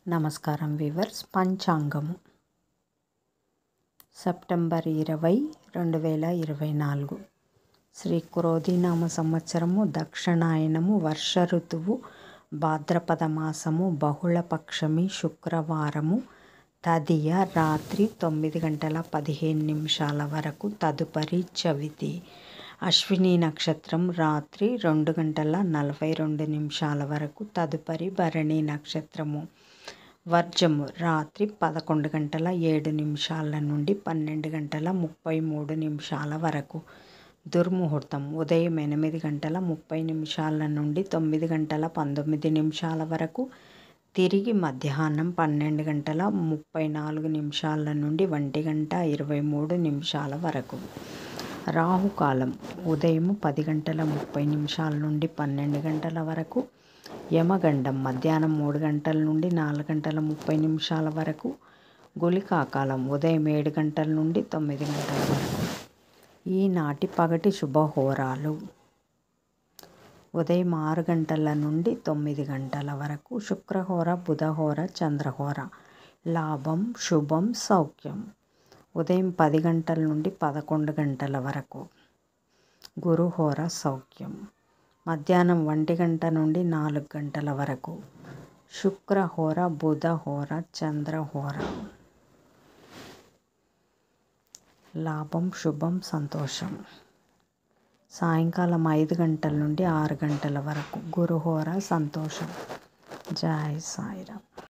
నమస్కారం weavers. పంచాంగము September 20, 2024 Shri క్రోధినామ సంవత్సరము, దక్షిణాయనము, వర్ష ఋతువు, భాద్రపద మాసము, బహుళపక్షమి, శుక్రవారము, తదియ రాత్రి 9:15 వరకు, తదుపరి చవితి. అశ్విని నక్షత్రం రాత్రి 2:42 వరకు, తదుపరి భరణి నక్షత్రము. వర్జము రాత్రి 11:07 నుండి 12:33 వరకు. దుర్ముహూర్తం ఉదయం 8:30 నుండి 9:19 వరకు, తిరిగి మధ్యాహ్నం 12:34 నుండి 1:23 వరకు. రాహుకాలం ఉదయం 10:30 నుండి 12 వరకు. యమగండం మధ్యాహ్నం 3 నుండి 4:30 వరకు. గుళికాకాలం ఉదయం 7 నుండి 9 వరకు. ఈనాటి పగటి శుభహోరాలు: ఉదయం 6 నుండి 9 వరకు. శుక్రహోర, బుధహోర, చంద్రహోర. లాభం, శుభం, సౌఖ్యం. ఉదయం 10 నుండి 11 వరకు. గురుహోర, సౌఖ్యం. మధ్యాహ్నం 1 నుండి 4 వరకు. శుక్రహోర, బుధహోర, చంద్రహోర. లాభం, శుభం, సంతోషం. సాయంకాలం 5 నుండి 6 వరకు. గురుహోర, సంతోషం. జై సాయిరామ్.